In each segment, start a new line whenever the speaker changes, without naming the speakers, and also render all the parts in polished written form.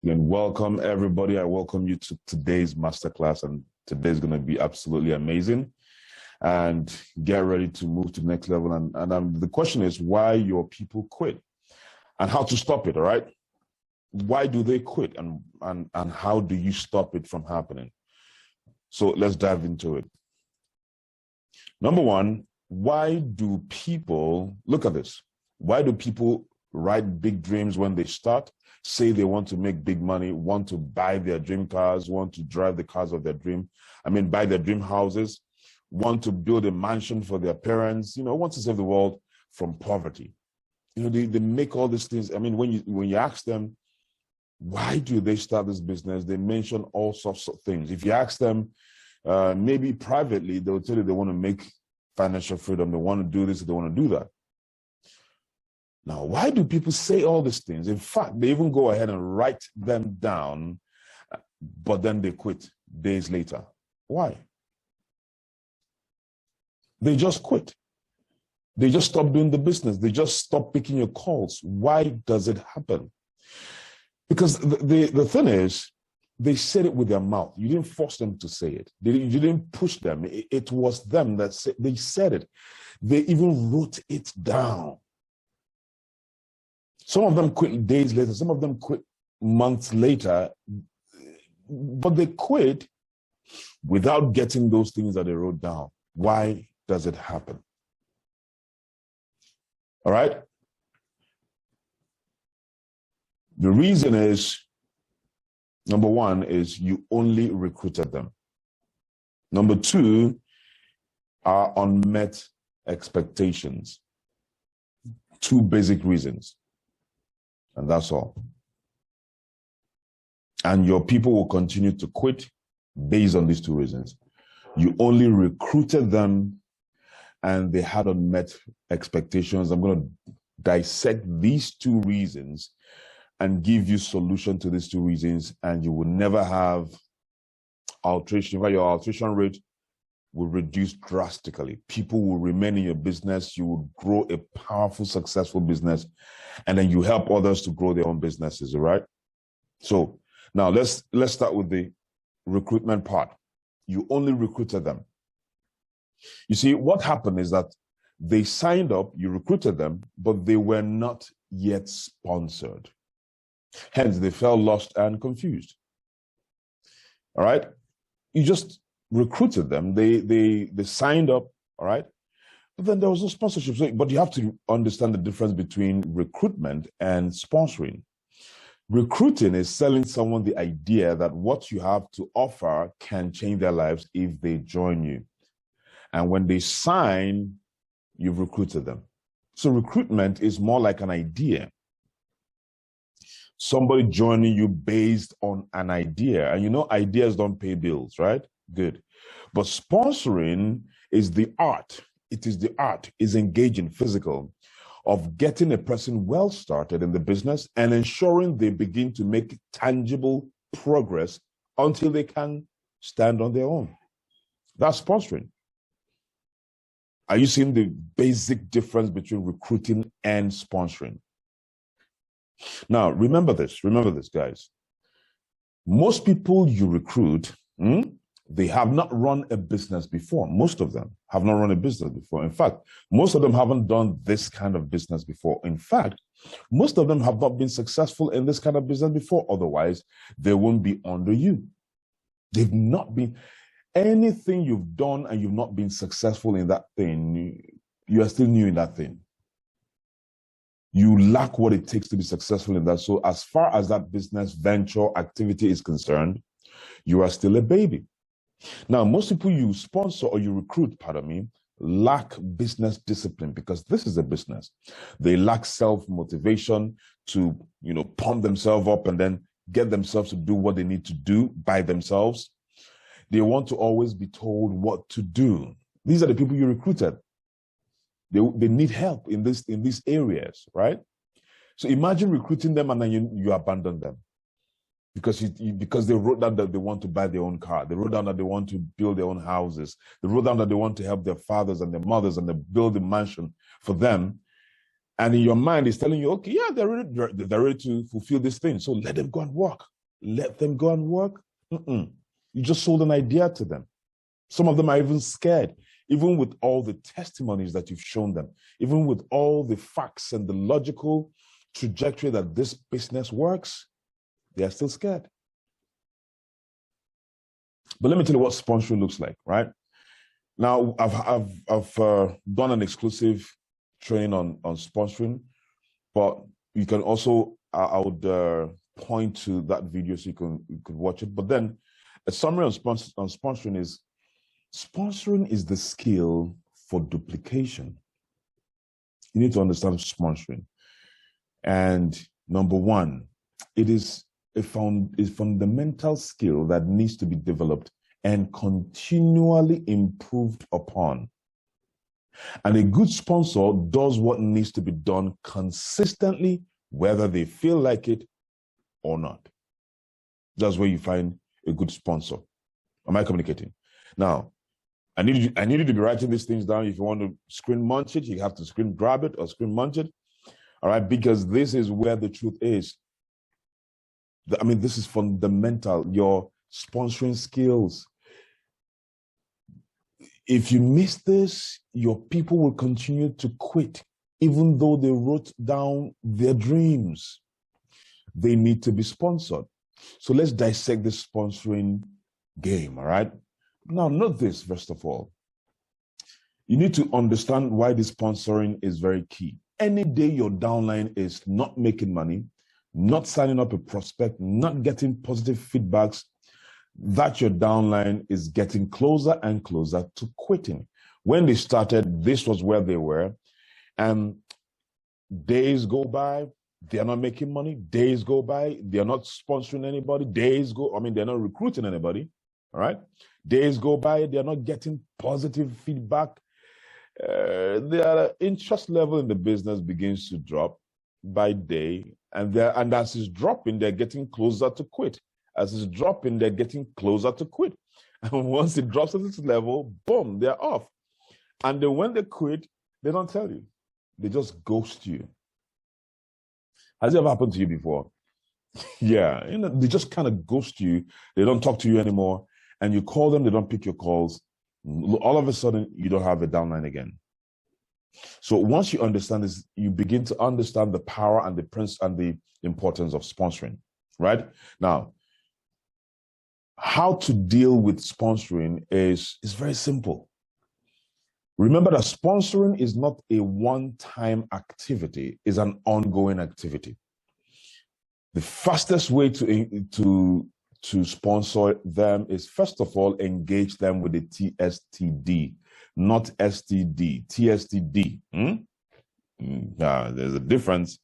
And welcome everybody. I welcome you to today's masterclass, and today's going to be absolutely amazing. And get ready to move to the next level. And the question is why your people quit and how to stop it. All right, why do they quit, and how do you stop it from happening? So let's dive into it. Number one, why do people look at this? Why do people write big dreams when they start? Say they want to make big money, want to buy their dream cars, want to drive the cars of their dream. Buy their dream houses, want to build a mansion for their parents, want to save the world from poverty. They make all these things. When you ask them, why do they start this business? They mention all sorts of things. If you ask them, maybe privately, they'll tell you they want to make financial freedom. They want to do this, they want to do that. Now, why do people say all these things? In fact, they even go ahead and write them down, but then they quit days later. Why? They just quit. They just stop doing the business. They just stop picking your calls. Why does it happen? Because the thing is, they said it with their mouth. You didn't force them to say it. You didn't push them. It was them that they said it. They even wrote it down. Some of them quit days later. Some of them quit months later. But they quit without getting those things that they wrote down. Why does it happen? All right? The reason is, number one, is you only recruited them. Number two are unmet expectations. Two basic reasons. And that's all. And your people will continue to quit based on these two reasons. You only recruited them and they had unmet expectations. I'm going to dissect these two reasons and give you solution to these two reasons, and you will never have alteration. In fact, your alteration rate will reduce drastically. People will remain in your business. You will grow a powerful, successful business, and then you help others to grow their own businesses, all right? So now let's start with the recruitment part. You only recruited them. You see, what happened is that they signed up, you recruited them, but they were not yet sponsored. Hence, they felt lost and confused. All right? You just recruited them. They signed up, all right? But then there was no sponsorship. But you have to understand the difference between recruitment and sponsoring. Recruiting is selling someone the idea that what you have to offer can change their lives if they join you. And when they sign, you've recruited them. So recruitment is more like an idea. Somebody joining you based on an idea. And ideas don't pay bills, right? Good. But sponsoring is the art. It is the art, is engaging, physical, of getting a person well started in the business and ensuring they begin to make tangible progress until they can stand on their own. That's sponsoring. Are you seeing the basic difference between recruiting and sponsoring? Now, remember this, guys. Most people you recruit, they have not run a business before. Most of them have not run a business before. In fact, most of them haven't done this kind of business before. In fact, most of them have not been successful in this kind of business before. Otherwise, they won't be under you. They've not been. Anything you've done and you've not been successful in that thing, you are still new in that thing. You lack what it takes to be successful in that. So as far as that business venture activity is concerned, you are still a baby. Now, most people you sponsor or you recruit, lack business discipline because this is a business. They lack self-motivation to, pump themselves up and then get themselves to do what they need to do by themselves. They want to always be told what to do. These are the people you recruited. They need help in these areas, right? So imagine recruiting them and then you abandon them because they wrote down that they want to buy their own car. They wrote down that they want to build their own houses. They wrote down that they want to help their fathers and their mothers and they build a mansion for them. And in your mind, it's telling you, okay, yeah, they're ready to fulfill this thing. So let them go and work. Let them go and work. Mm-mm. You just sold an idea to them. Some of them are even scared, even with all the testimonies that you've shown them, even with all the facts and the logical trajectory that this business works, they are still scared. But let me tell you what sponsoring looks like, right? Now, I've done an exclusive training on sponsoring, but you can also, I would point to that video so you could watch it. But then a summary on sponsoring is the skill for duplication. You need to understand sponsoring. And number one, it is a fundamental skill that needs to be developed and continually improved upon. And a good sponsor does what needs to be done consistently, whether they feel like it or not. That's where you find a good sponsor. Am I communicating? Now, I need you to be writing these things down. If you want to screen munch it, you have to screen grab it or screen munch it. All right, because this is where the truth is. I mean, this is fundamental, your sponsoring skills. If you miss this, your people will continue to quit, even though they wrote down their dreams. They need to be sponsored. So let's dissect this sponsoring game, all right? Now, note this, first of all. You need to understand why this sponsoring is very key. Any day your downline is not making money, not signing up a prospect, not getting positive feedbacks, that your downline is getting closer and closer to quitting. When they started, this was where they were. And days go by, they're not making money. Days go by, they're not sponsoring anybody. They're not recruiting anybody. All right. Days go by, they're not getting positive feedback. Their interest level in the business begins to drop by day. And as it's dropping, they're getting closer to quit. As it's dropping, they're getting closer to quit. And once it drops at this level, boom, they're off. And then when they quit, they don't tell you. They just ghost you. Has it ever happened to you before? Yeah, they just kind of ghost you. They don't talk to you anymore. And you call them, they don't pick your calls. All of a sudden, you don't have a downline again. So once you understand this, you begin to understand the power and the importance of sponsoring, right? Now, how to deal with sponsoring is very simple. Remember that sponsoring is not a one-time activity, it's an ongoing activity. The fastest way to sponsor them is, first of all, engage them with the TSTD, not STD, TSTD. There's a difference.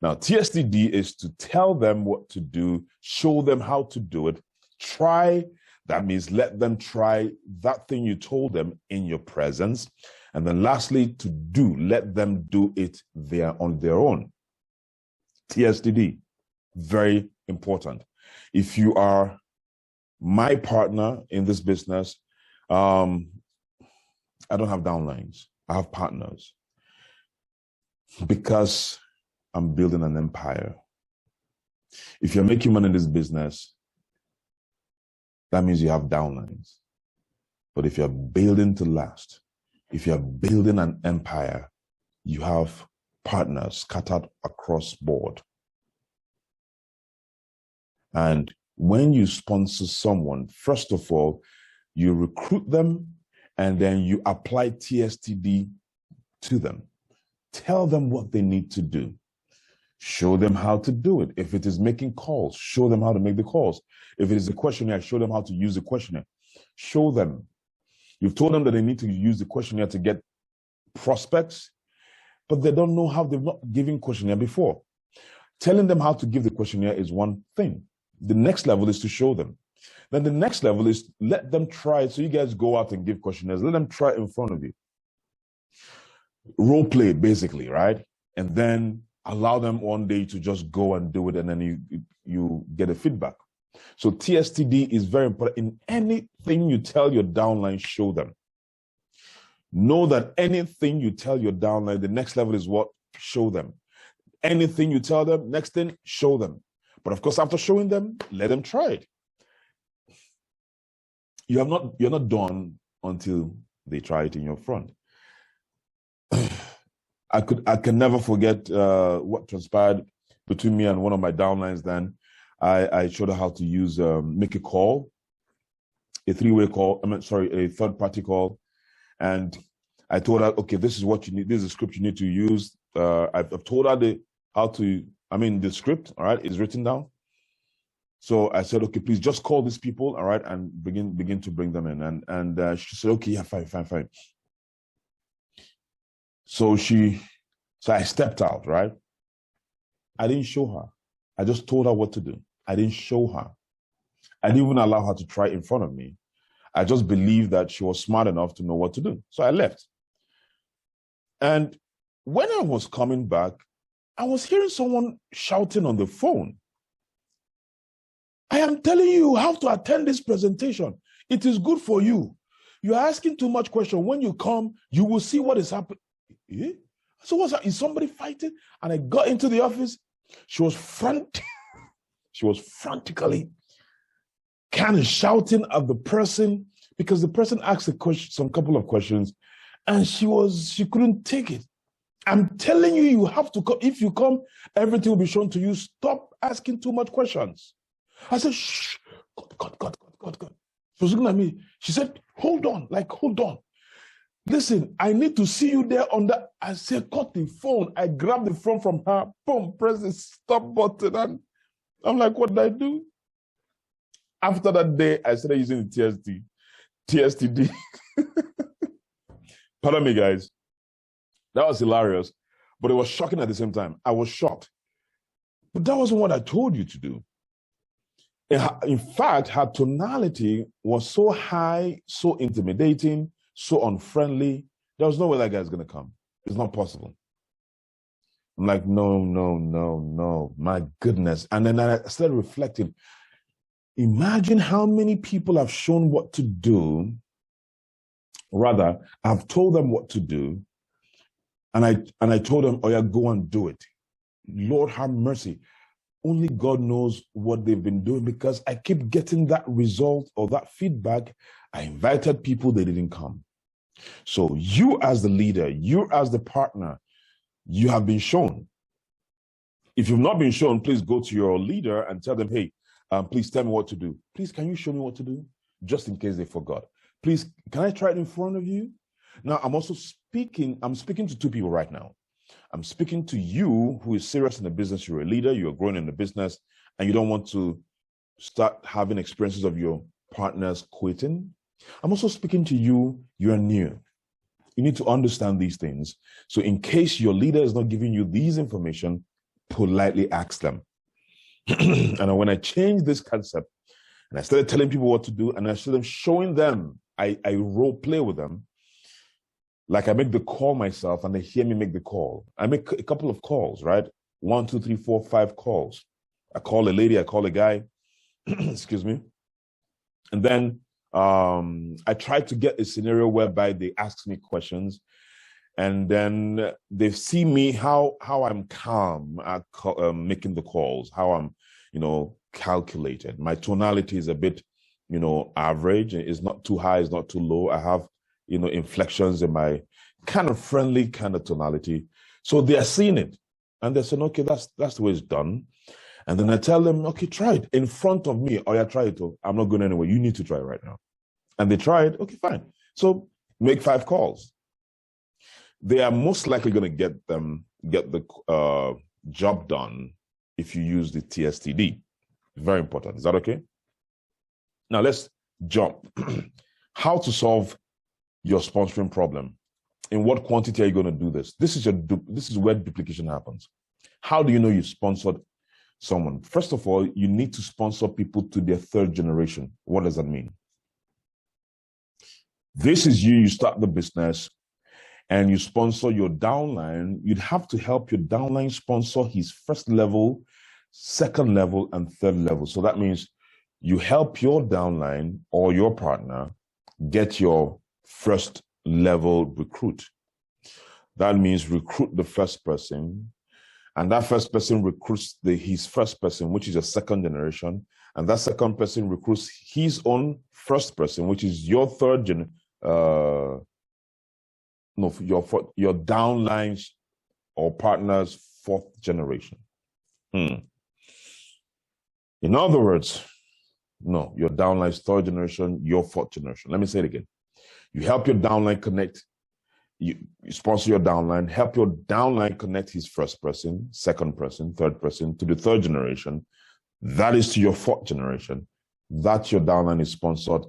Now, TSTD is to tell them what to do, show them how to do it, try. That means let them try that thing you told them in your presence. And then lastly, to do, let them do it on their own. TSTD, very important. If you are my partner in this business, I don't have downlines. I have partners because I'm building an empire. If you're making money in this business, that means you have downlines. But if you're building to last, if you're building an empire, you have partners scattered across board. And when you sponsor someone, first of all, you recruit them and then you apply TSTD to them. Tell them what they need to do. Show them how to do it. If it is making calls, show them how to make the calls. If it is a questionnaire, show them how to use the questionnaire. Show them. You've told them that they need to use the questionnaire to get prospects, but they don't know how. They've not given questionnaire before. Telling them how to give the questionnaire is one thing. The next level is to show them. Then the next level is let them try it. So you guys go out and give questionnaires. Let them try it in front of you. Role play, basically, right? And then allow them one day to just go and do it, and then you get a feedback. So TSTD is very important. In anything you tell your downline, show them. Know that anything you tell your downline, the next level is what? show them. Anything you tell them, next thing, show them. But of course, after showing them, let them try it. You're not done until they try it in your front. I can never forget what transpired between me and one of my downlines. Then I showed her how to use make a call, a three-way call. A third-party call, and I told her, okay, this is what you need. This is the script you need to use. I've told her the script. All right, is written down. So I said, okay, please just call these people, all right, and begin to bring them in. And she said, okay, yeah, fine. So I stepped out, right? I didn't show her. I just told her what to do. I didn't show her. I didn't even allow her to try in front of me. I just believed that she was smart enough to know what to do. So I left. And when I was coming back, I was hearing someone shouting on the phone. I am telling you, you have to attend this presentation. It is good for you. You are asking too much question. When you come, you will see what is happening. Eh? So what's that? Is somebody fighting? And I got into the office. She was frantically kind of shouting at the person because the person asked some couple of questions, and she couldn't take it. I'm telling you, you have to come. If you come, everything will be shown to you. Stop asking too much questions. I said, shh, God. She was looking at me. She said, hold on. Listen, I need to see you there on that. I said, cut the phone. I grabbed the phone from her, boom, press the stop button. And I'm like, what did I do? After that day, I started using the TSTD. Pardon me, guys. That was hilarious, but it was shocking at the same time. I was shocked. But that wasn't what I told you to do. In fact, her tonality was so high, so intimidating, so unfriendly. There was no way that guy's going to come. It's not possible. I'm like, no, my goodness. And then I started reflecting. Imagine how many people have shown what to do. Rather, I've told them what to do. And I told them, oh yeah, go and do it. Lord have mercy. Only God knows what they've been doing because I keep getting that result or that feedback. I invited people, they didn't come. So you as the leader, you as the partner, you have been shown. If you've not been shown, please go to your leader and tell them, hey, please tell me what to do. Please, can you show me what to do? Just in case they forgot. Please, can I try it in front of you? Now, I'm speaking to two people right now. I'm speaking to you who is serious in the business. You're a leader, you're growing in the business, and you don't want to start having experiences of your partners quitting. I'm also speaking to you, you're new. You need to understand these things. So in case your leader is not giving you these information, politely ask them. And when I changed this concept, and I started telling people what to do, and I started showing them, I role play with them. Like I make the call myself and they hear me make the call. I make a couple of calls, right? 1, 2, 3, 4, 5 calls. I call a lady, I call a guy, excuse me. And then I try to get a scenario whereby they ask me questions and then they see me how I'm calm at making the calls, how I'm, calculated. My tonality is a bit, average. It's not too high, it's not too low. I have inflections in my kind of friendly kind of tonality. So they are seeing it and they're saying, okay, that's the way it's done. And then I tell them, okay, try it in front of me. Oh yeah, try it. I'm not going anywhere. You need to try it right now. And they try it. Okay, fine. So make 5 calls. They are most likely going to get the job done if you use the TSTD. Very important. Is that okay? Now let's jump. How to solve your sponsoring problem. In what quantity are you going to do this? This is where duplication happens. How do you know you sponsored someone? First of all, you need to sponsor people to their 3rd generation. What does that mean? This is you start the business and you sponsor your downline. You'd have to help your downline sponsor his 1st level, 2nd level, and 3rd level. So that means you help your downline or your partner get your 1st level recruit. That means recruit the first person, and that first person recruits his first person, which is a second generation, and that second person recruits his own first person, which is your third your downlines or partner's fourth generation. In other words, no, your downline's third generation, your fourth generation. Let me say it again. You help your downline connect. You sponsor your downline, help your downline connect his first person, second person, third person to the third generation. That is to your fourth generation. That your downline is sponsored.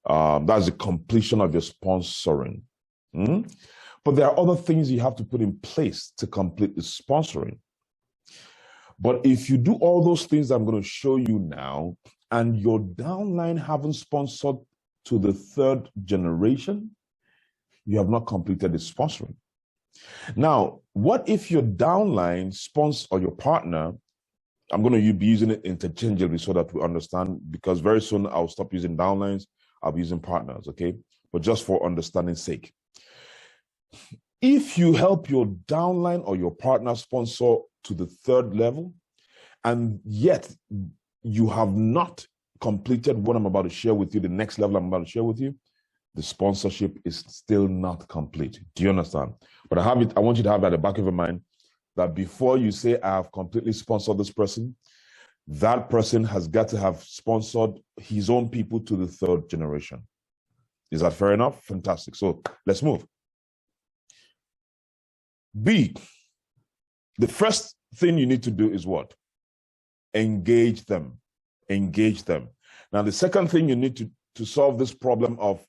That's the completion of your sponsoring. But there are other things you have to put in place to complete the sponsoring. But if you do all those things I'm going to show you now, and your downline haven't sponsored to the third generation, you have not completed the sponsoring. Now, what if your downline sponsor or your partner, I'm going to be using it interchangeably so that we understand, because very soon I'll stop using downlines, I'll be using partners, okay? But just for understanding's sake. If you help your downline or your partner sponsor to the third level, and yet you have not completed what I'm about to share with you, the next level I'm about to share with you, the sponsorship is still not complete. Do you understand? But I want you to have that at the back of your mind, that before you say, I have completely sponsored this person, that person has got to have sponsored his own people to the third generation. Is that fair enough? Fantastic. So let's move. B, the first thing you need to do is what? Engage them. Engage them. Now, the second thing you need to solve this problem of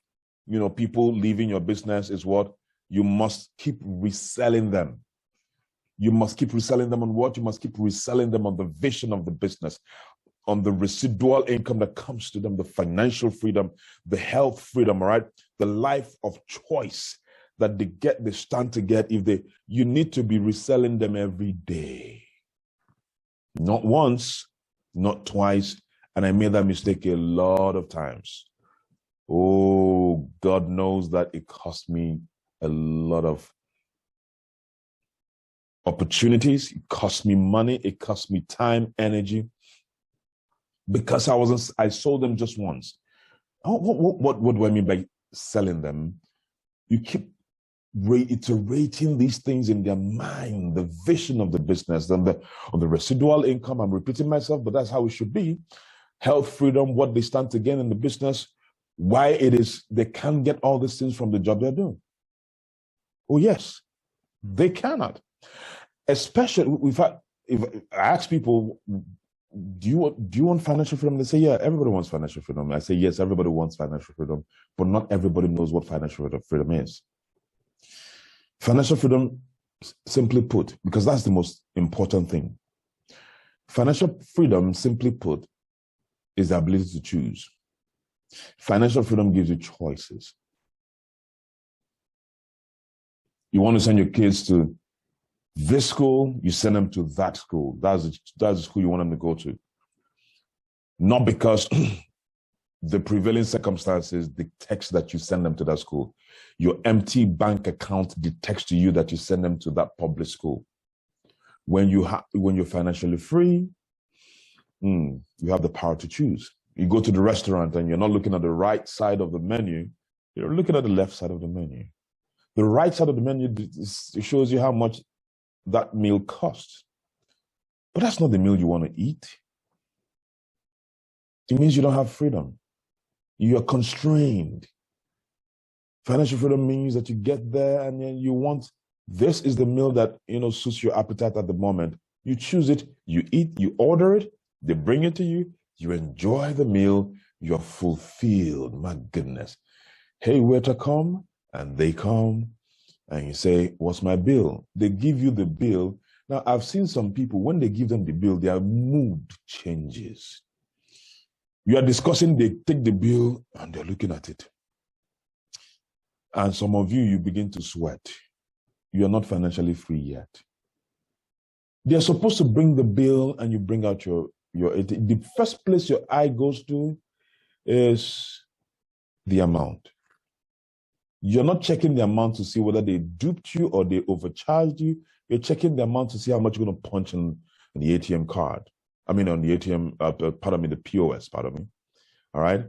people leaving your business is what? You must keep reselling them. You must keep reselling them on what? You must keep reselling them on the vision of the business, on the residual income that comes to them, the financial freedom, the health freedom, all right? The life of choice that they stand to get you need to be reselling them every day. Not once, not twice, and I made that mistake a lot of times. Oh, God knows that it cost me a lot of opportunities. It cost me money. It cost me time, energy, because I sold them just once. What do I mean by selling them? You keep reiterating these things in their mind, the vision of the business, on the residual income. I'm repeating myself, but that's how it should be. Health, freedom, what they stand to gain in the business, why it is they can't get all these things from the job they're doing. Oh, yes, they cannot. Especially if I ask people, do you want financial freedom? They say, yeah, everybody wants financial freedom. I say, yes, everybody wants financial freedom, but not everybody knows what financial freedom is. Financial freedom, simply put, because that's the most important thing. Financial freedom, simply put, is the ability to choose. Financial freedom gives you choices. You want to send your kids to this school, you send them to that school. That's the school you want them to go to. Not because the prevailing circumstances dictates that you send them to that school. Your empty bank account dictates to you that you send them to that public school. When you're financially free, you have the power to choose. You go to the restaurant and you're not looking at the right side of the menu, you're looking at the left side of the menu. The right side of the menu shows you how much that meal costs. But that's not the meal you want to eat. It means you don't have freedom. You are constrained. Financial freedom means that you get there and then you want, this is the meal that suits your appetite at the moment. You choose it, you eat, you order it, they bring it to you, you enjoy the meal, you're fulfilled. My goodness. Hey, waiter, come, and they come, and you say, what's my bill? They give you the bill. Now, I've seen some people, when they give them the bill, their mood changes. You are discussing, they take the bill, and they're looking at it. And some of you begin to sweat. You are not financially free yet. They're supposed to bring the bill, and you bring out the first place your eye goes to is the amount. You're not checking the amount to see whether they duped you or they overcharged you. You're checking the amount to see how much you're going to punch in the ATM card. I mean, on the ATM, pardon me, the POS, pardon me. All right.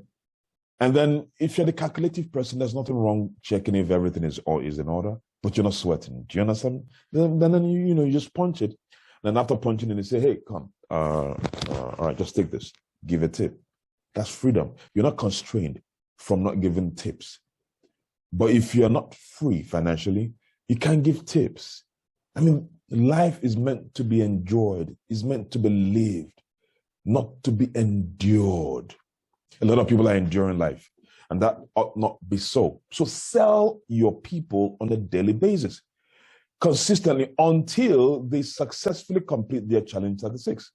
And then if you're the calculative person, there's nothing wrong checking if everything is in order, but you're not sweating. Do you understand? Then you just punch it. Then after punching it, you say, hey, come, all right, just take this, give a tip. That's freedom. You're not constrained from not giving tips. But if you're not free financially, you can't give tips. I mean, life is meant to be enjoyed, is meant to be lived, not to be endured. A lot of people are enduring life, and that ought not be so. So sell your people on a daily basis, consistently, until they successfully complete their Challenge 36.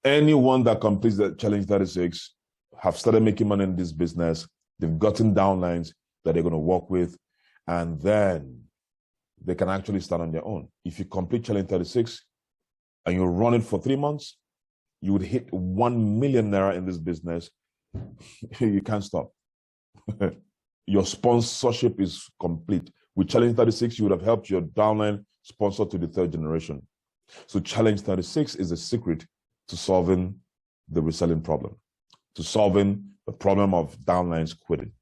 Anyone that completes the Challenge 36 have started making money in this business. They've gotten downlines that they're going to work with, and then they can actually start on their own. If you complete Challenge 36 and you run it for 3 months, you would hit 1 million naira in this business. You can't stop. Your sponsorship is complete. With Challenge 36, you would have helped your downline sponsor to the 3rd generation. So Challenge 36 is the secret to solving the reselling problem, to solving the problem of downlines quitting.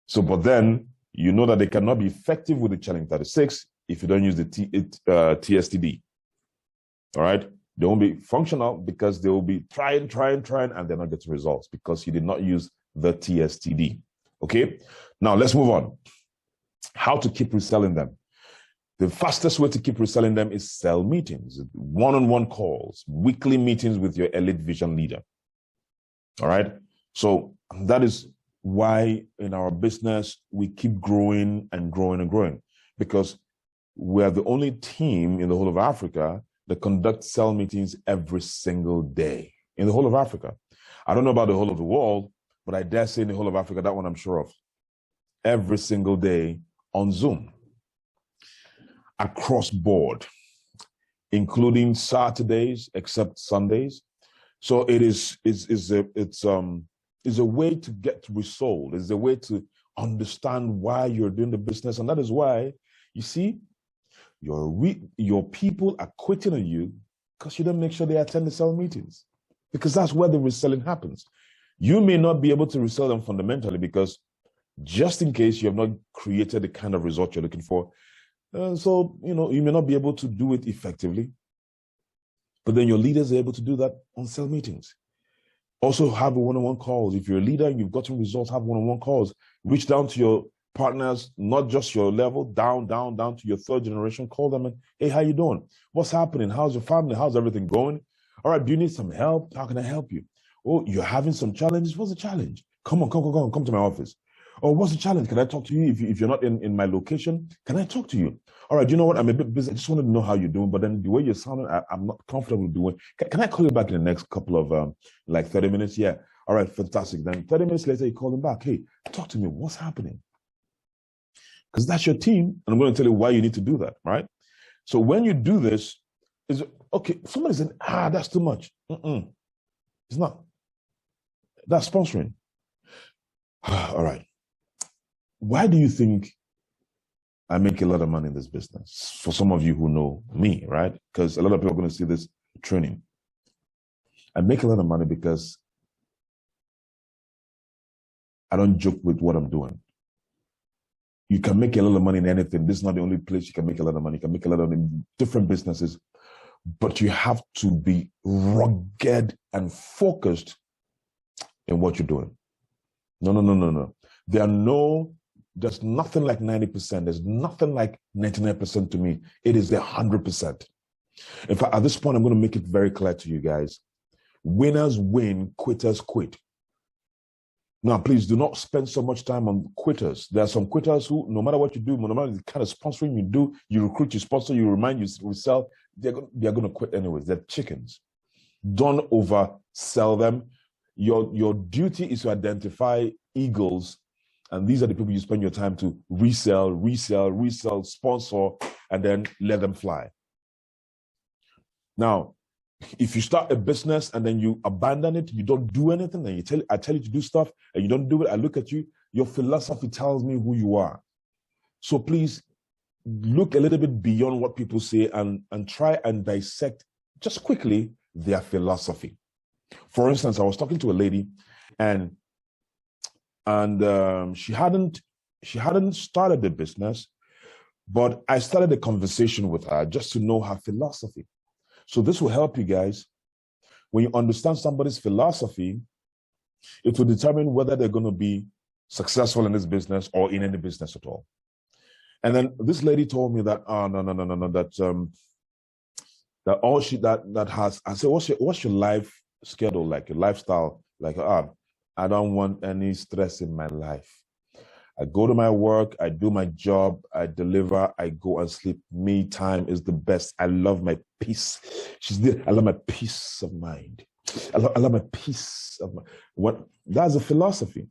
So, but then you know that they cannot be effective with the Challenge 36 if you don't use the TSTD. All right? They won't be functional because they will be trying, and they're not getting results because you did not use the TSTD. Okay? Now, let's move on. How to keep reselling them. The fastest way to keep reselling them is sell meetings, one-on-one calls, weekly meetings with your elite vision leader. All right? So that is why in our business, we keep growing and growing and growing, because we're the only team in the whole of Africa that conducts sell meetings every single day in the whole of Africa. I don't know about the whole of the world, but I dare say in the whole of Africa, that one I'm sure of. Every single day on Zoom, across board, including Saturdays, except Sundays. So it's a way to get resold. It's a way to understand why you're doing the business. And that is why, you see, your people are quitting on you because you don't make sure they attend the sell meetings, because that's where the reselling happens. You may not be able to resell them fundamentally because just in case you have not created the kind of result you're looking for, so you may not be able to do it effectively. But then your leaders are able to do that on sell meetings. Also have one-on-one calls. If you're a leader and you've gotten results, have one-on-one calls. Reach down to your partners, not just your level, down to your 3rd generation. Call them and, hey, how you doing? What's happening? How's your family? How's everything going? All right, do you need some help? How can I help you? Oh, you're having some challenges? What's the challenge? Come on, come to my office. Oh, what's the challenge? Can I talk to you? If you're not in my location, can I talk to you? All right, you know what? I'm a bit busy. I just wanted to know how you're doing, but then the way you're sounding, I'm not comfortable doing. Can I call you back in the next couple of, 30 minutes? Yeah. All right, fantastic. Then 30 minutes later, you call them back. Hey, talk to me. What's happening? Because that's your team, and I'm going to tell you why you need to do that, right? So when you do this, is okay, somebody said, that's too much. It's not. That's sponsoring. All right. Why do you think I make a lot of money in this business? For some of you who know me, right? Because a lot of people are going to see this training. I make a lot of money because I don't joke with what I'm doing. You can make a lot of money in anything. This is not the only place you can make a lot of money. You can make a lot of money in different businesses, but you have to be rugged and focused in what you're doing. No. There's nothing like 90%. There's nothing like 99% to me. It is 100%. In fact, at this point, I'm going to make it very clear to you guys. Winners win, quitters quit. Now, please do not spend so much time on quitters. There are some quitters who, no matter what you do, no matter the kind of sponsoring you do, you recruit, you sponsor, you remind, you resell, they're going to quit anyways. They're chickens. Don't oversell them. Your duty is to identify eagles, and these are the people you spend your time to resell, sponsor, and then let them fly. Now, If you start a business and then you abandon it, you don't do anything, and I tell you to do stuff and you don't do it, I look at you, your philosophy tells me who you are. So please look a little bit beyond what people say and try and dissect just quickly their philosophy. For instance, I was talking to a lady and she hadn't started the business, but I started a conversation with her just to know her philosophy. So this will help you guys. When you understand somebody's philosophy, it will determine whether they're going to be successful in this business or in any business at all. And then this lady told me that, oh, no, that all that has, I said, what's your life schedule like, your lifestyle? Like, I don't want any stress in my life. I go to my work, I do my job, I deliver, I go and sleep. Me time is the best. I love my peace. I love my peace of mind. I love my peace of mind. That's a philosophy.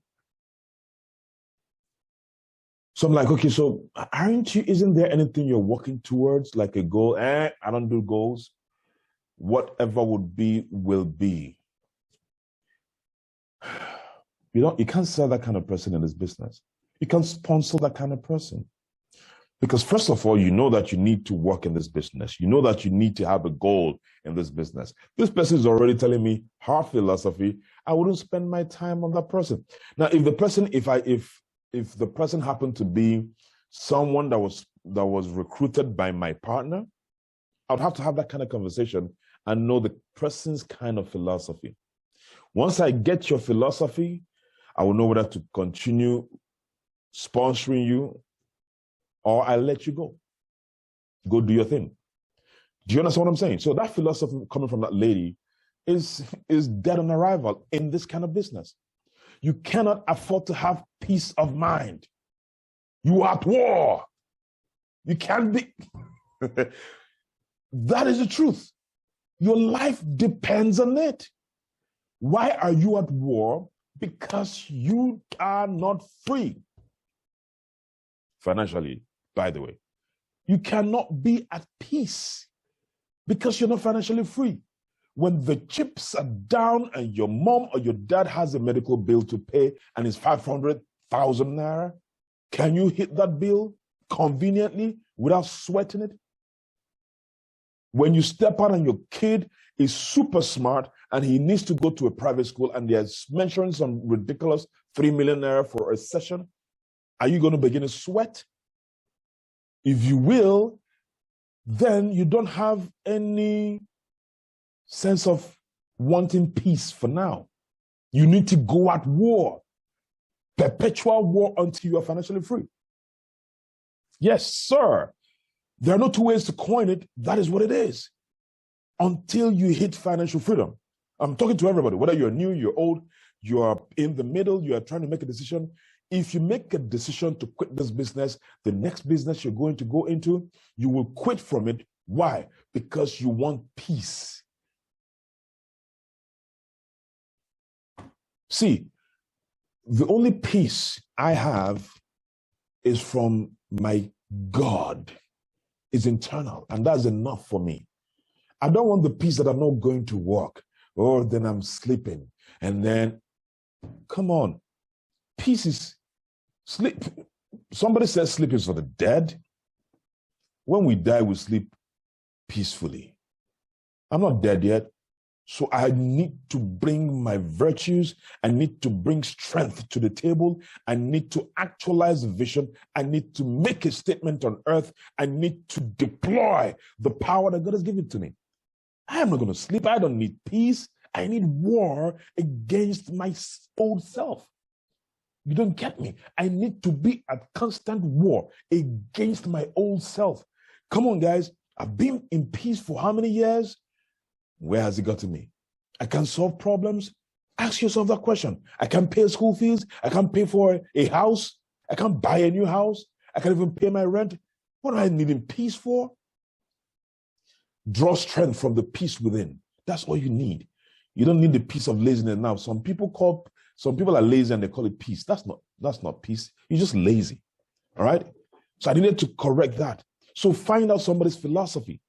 So I'm like, okay, so isn't there anything you're working towards, like a goal? I don't do goals. Whatever would be, will be. You can't sell that kind of person in this business. You can't sponsor that kind of person. Because first of all, you know that you need to work in this business. You know that you need to have a goal in this business. This person is already telling me her philosophy. I wouldn't spend my time on that person. Now, if the person happened to be someone that was recruited by my partner, I would have to have that kind of conversation and know the person's kind of philosophy. Once I get your philosophy, I will know whether to continue sponsoring you or I let you go. Go do your thing. Do you understand what I'm saying? So that philosophy coming from that lady is dead on arrival in this kind of business. You cannot afford to have peace of mind. You are at war. You can't be. That is the truth. Your life depends on it. Why are you at war? Because you are not free. Financially, by the way. You cannot be at peace because you're not financially free. When the chips are down and your mom or your dad has a medical bill to pay and it's 500,000 naira, can you hit that bill conveniently without sweating it? When you step out and your kid is super smart and he needs to go to a private school and they're mentioning some ridiculous 3 million naira for a session, are you going to begin to sweat? If you will, then you don't have any sense of wanting peace for now. You need to go at war, perpetual war until you are financially free. Yes, sir. There are no two ways to coin it. That is what it is. Until you hit financial freedom. I'm talking to everybody, whether you're new, you're old, you are in the middle, you are trying to make a decision. If you make a decision to quit this business, the next business you're going to go into, you will quit from it. Why? Because you want peace. See, the only peace I have is from my God. It's internal, and that's enough for me. I don't want the peace that I'm not going to work, or then I'm sleeping, and then, come on, peace is sleep. Somebody says sleep is for the dead. When we die, we sleep peacefully. I'm not dead yet. So I need to bring my virtues. I need to bring strength to the table. I need to actualize vision. I need to make a statement on earth. I need to deploy the power that God has given to me. I am not going to sleep. I don't need peace. I need war against my old self. You don't get me. I need to be at constant war against my old self. Come on, guys. I've been in peace for how many years? Where has it gotten me? I can solve problems. Ask yourself that question. I can pay school fees. I can pay for a house. I can buy a new house. I can even pay my rent. What am I needing peace for? Draw strength from the peace within. That's all you need. You don't need the peace of laziness now. Some people are lazy and they call it peace. That's not peace. You're just lazy. All right? So I needed to correct that. So find out somebody's philosophy.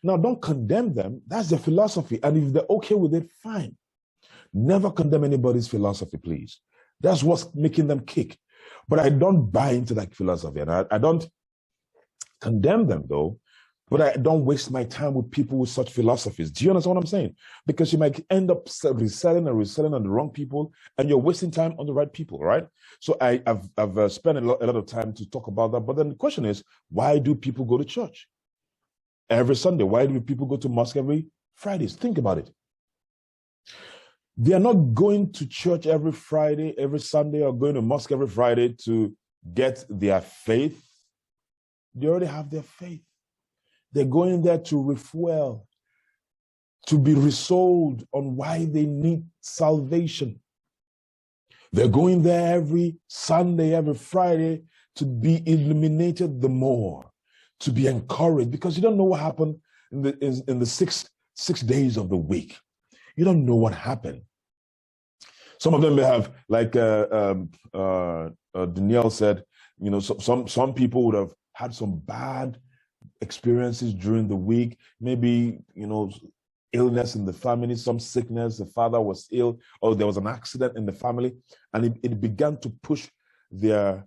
Now, don't condemn them. That's their philosophy. And if they're okay with it, fine. Never condemn anybody's philosophy, please. That's what's making them kick. But I don't buy into that philosophy. And I don't condemn them, though. But I don't waste my time with people with such philosophies. Do you understand what I'm saying? Because you might end up reselling on the wrong people, and you're wasting time on the right people, right? So I've spent a lot of time to talk about that. But then the question is, why do people go to church every Sunday? Why do people go to mosque every Fridays? Think about it. They are not going to church every Friday, every Sunday, or going to mosque every Friday to get their faith. They already have their faith. They're going there to refuel, to be resold on why they need salvation. They're going there every Sunday, every Friday to be illuminated the more, to be encouraged, because you don't know what happened in the six days of the week. You don't know what happened. Some of them may have, like Danielle said, you know, some people would have had some bad experiences during the week, maybe, you know, illness in the family, some sickness, the father was ill, or there was an accident in the family, and it began to push their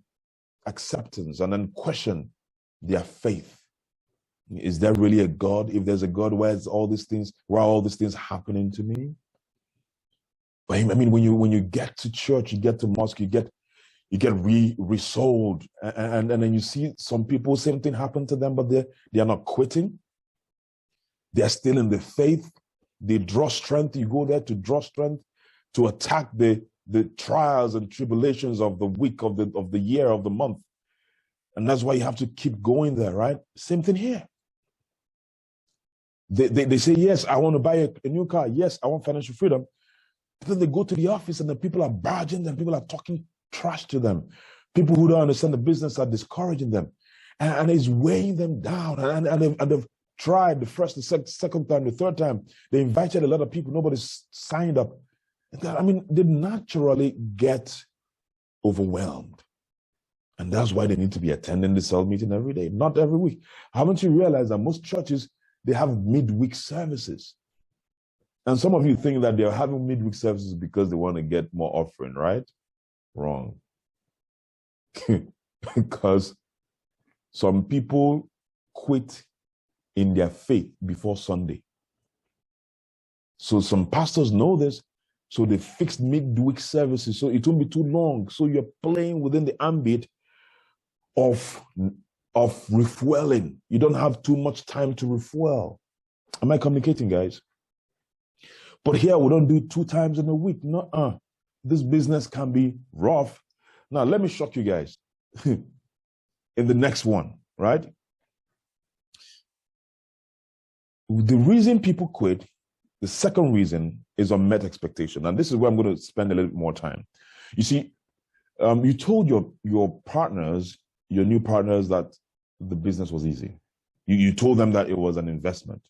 acceptance and then question their faith. Is there really a God? If there's a God, why are all these things happening to me? But I mean, when you get to church, you get to mosque, you get resold, and then you see some people, same thing happen to them, but they are not quitting. They are still in the faith. They draw strength. You go there to draw strength, to attack the trials and tribulations of the week, of the year, of the month. And that's why you have to keep going there, right? Same thing here. They say, yes, I want to buy a new car. Yes, I want financial freedom. But then they go to the office and the people are barging them. People are talking trash to them. People who don't understand the business are discouraging them. And it's weighing them down. And they've tried the first, the second time, the third time. They invited a lot of people. Nobody's signed up. I mean, they naturally get overwhelmed. And that's why they need to be attending the cell meeting every day, not every week. Haven't you realized that most churches, they have midweek services? And some of you think that they're having midweek services because they want to get more offering, right? Wrong. Because some people quit in their faith before Sunday. So some pastors know this, so they fixed midweek services, so it won't be too long. So you're playing within the ambit of refueling. You don't have too much time to refuel. Am I communicating, guys? But here we don't do it 2 times in a week. No, this business can be rough. Now, let me shock you guys in the next one, right? The reason people quit, the second reason, is unmet expectation. And this is where I'm going to spend a little bit more time. You see, you told your partners, your new partners, that the business was easy. You told them that it was an investment,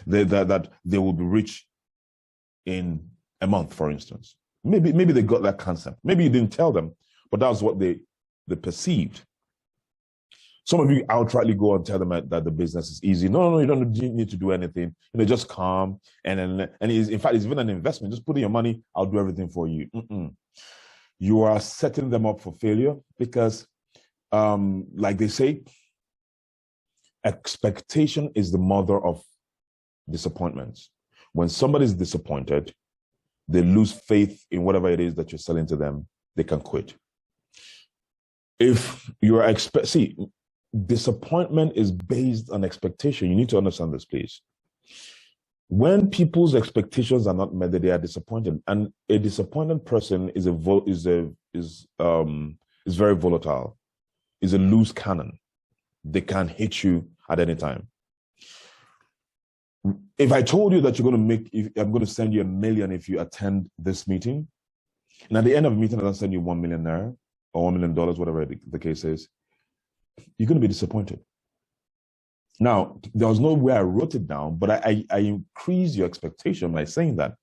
that they will be rich in a month, for instance. Maybe they got that concept. Maybe you didn't tell them, but that was what they perceived. Some of you outrightly go and tell them that the business is easy. No, you don't need to do anything. You know, just calm. And in fact, it's even an investment. Just put in your money. I'll do everything for you. You are setting them up for failure because, like they say, expectation is the mother of disappointments. When somebody's disappointed, they lose faith in whatever it is that you're selling to them, they can quit. If you are disappointment is based on expectation. You need to understand this, please. When people's expectations are not met, they are disappointed, and a disappointed person is very volatile. Is a loose cannon. They can hit you at any time. If I told you that I'm going to send you $1 million if you attend this meeting, and at the end of the meeting, I'll send you $1 million or $1 million, whatever the case is, you're going to be disappointed. Now, there was no way I wrote it down, but I increased your expectation by saying that.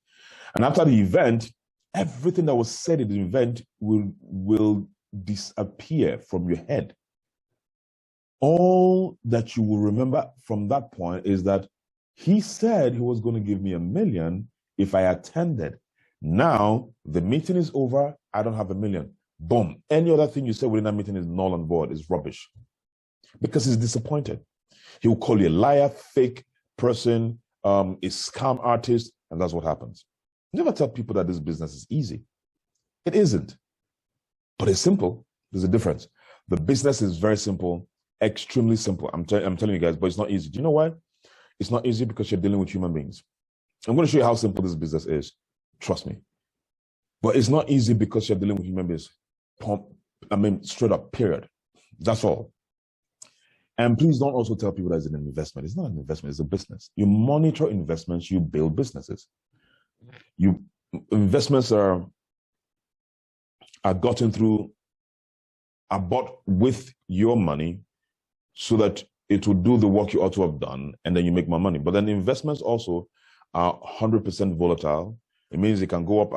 And after the event, everything that was said in the event will disappear from your head. All that you will remember from that point is that he said he was going to give me $1 million if I attended. Now the meeting is over. I don't have $1 million. Boom. Any other thing you say within that meeting is null and void, is rubbish, because he's disappointed. He will call you a liar, fake person, a scam artist, and that's what happens. Never tell people that this business is easy. It isn't, but it's simple. There's a difference. The business is very simple, extremely simple. I'm telling you guys, but it's not easy. Do you know why? It's not easy because you're dealing with human beings. I'm going to show you how simple this business is. Trust me. But it's not easy because you're dealing with human beings. Straight up, period. That's all. And please don't also tell people that it's an investment. It's not an investment, it's a business. You monitor investments, you build businesses. Investments are gotten through, are bought with your money so that it will do the work you ought to have done, and then you make more money. But then investments also are 100% volatile. It means it can go up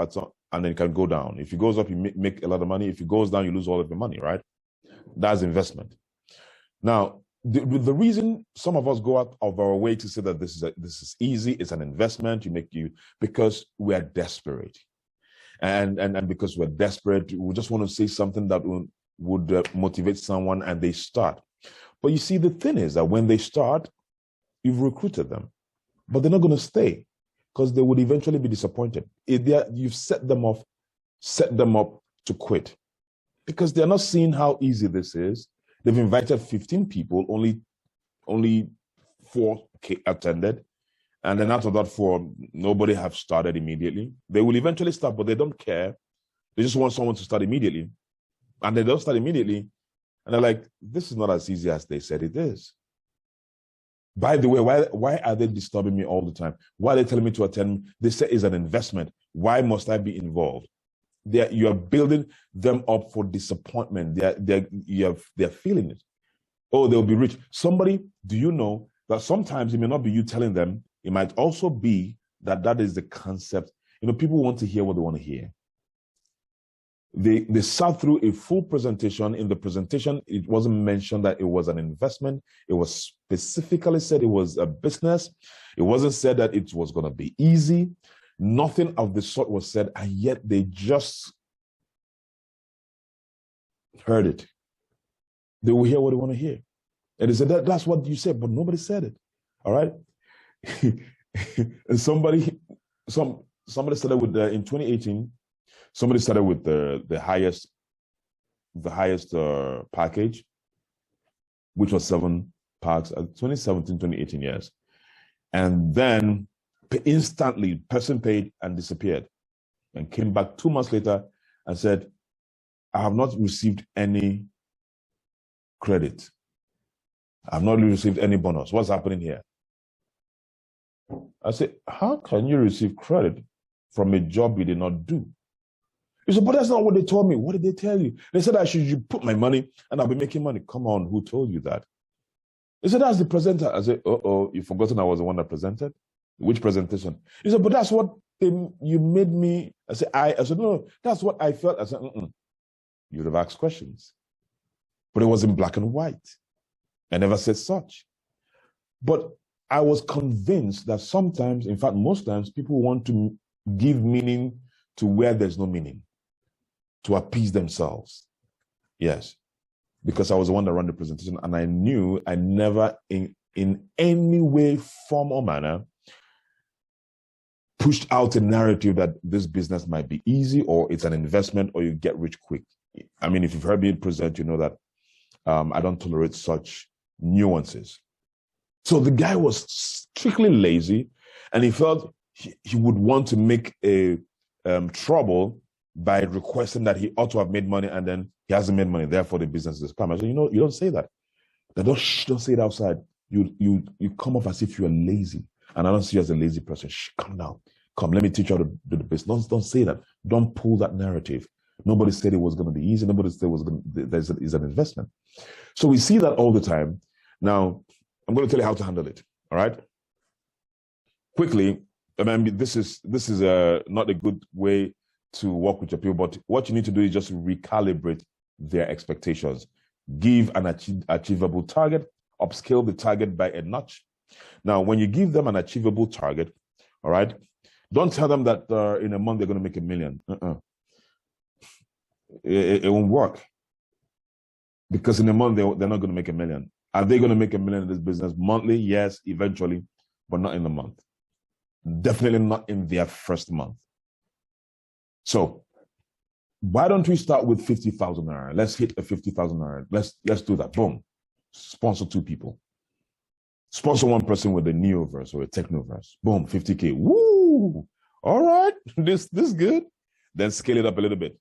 and then it can go down. If it goes up, you make a lot of money. If it goes down, you lose all of your money, right? That's investment. Now, the reason some of us go out of our way to say that this is easy, it's an investment, because we are desperate. And because we're desperate, we just want to say something that would motivate someone, and they start. But you see, the thing is that when they start, you've recruited them, but they're not going to stay because they would eventually be disappointed. You've set them up to quit because they're not seeing how easy this is. They've invited 15 people, only 4 attended. And then out of that 4, nobody have started immediately. They will eventually start, but they don't care. They just want someone to start immediately. And they don't start immediately. And they're like, this is not as easy as they said it is. By the way, why are they disturbing me all the time? Why are they telling me to attend? They say it's an investment. Why must I be involved? You are building them up for disappointment. They're feeling it. Oh, they'll be rich. Somebody, do you know that sometimes it may not be you telling them, it might also be that is the concept. People want to hear what they want to hear. They sat through a full presentation. In the presentation, it wasn't mentioned that it was an investment. It was specifically said it was a business. It wasn't said that it was going to be easy. Nothing of the sort was said, and yet they just heard it. They will hear what they want to hear. And they said, that's what you said, but nobody said it. All right? And somebody started with, in 2018, somebody started with the highest package, which was 7 packs, 2017, 2018 years. And then instantly, person paid and disappeared and came back 2 months later and said, I have not received any credit. I've not received any bonus. What's happening here? I said, how can you receive credit from a job you did not do? He said, but that's not what they told me. What did they tell you? They said I should put my money and I'll be making money. Come on, who told you that? He said, that's the presenter. I said, you've forgotten I was the one that presented? Which presentation? He said, but that's what you made me. I said, no, that's what I felt. I said, you'd have asked questions. But it was in black and white. I never said such. But I was convinced that sometimes, in fact, most times, people want to give meaning to where there's no meaning, to appease themselves. Yes. Because I was the one that ran the presentation, and I knew I never, in any way, form, or manner, pushed out a narrative that this business might be easy, or it's an investment, or you get rich quick. I mean, if you've heard me present, you know that I don't tolerate such nuances. So the guy was strictly lazy, and he felt he would want to make a trouble by requesting that he ought to have made money, and then he hasn't made money, therefore the business is a scam. I said, you don't say that. Don't say it outside. You come off as if you're lazy, and I don't see you as a lazy person. Shh, come down. Come, let me teach you how to do the business. Don't say that. Don't pull that narrative. Nobody said it was going to be easy. Nobody said it's an investment. So we see that all the time. Now, I'm going to tell you how to handle it. All right. Quickly, I mean, this is not a good way to work with your people, but what you need to do is just recalibrate their expectations. Give an achievable target, upscale the target by a notch. Now, when you give them an achievable target, all right, don't tell them that in a month they're going to make $1 million. It won't work, because in a month they're not going to make $1 million. Are they going to make $1 million in this business monthly? Yes, eventually, but not in a month. Definitely not in their first month. So why don't we start with 50,000 naira? Let's hit a 50,000 naira. Let's do that. Boom. Sponsor 2 people. Sponsor 1 person with a Neoverse or a Technoverse. Boom, 50K. Woo! All right, this is good. Then scale it up a little bit.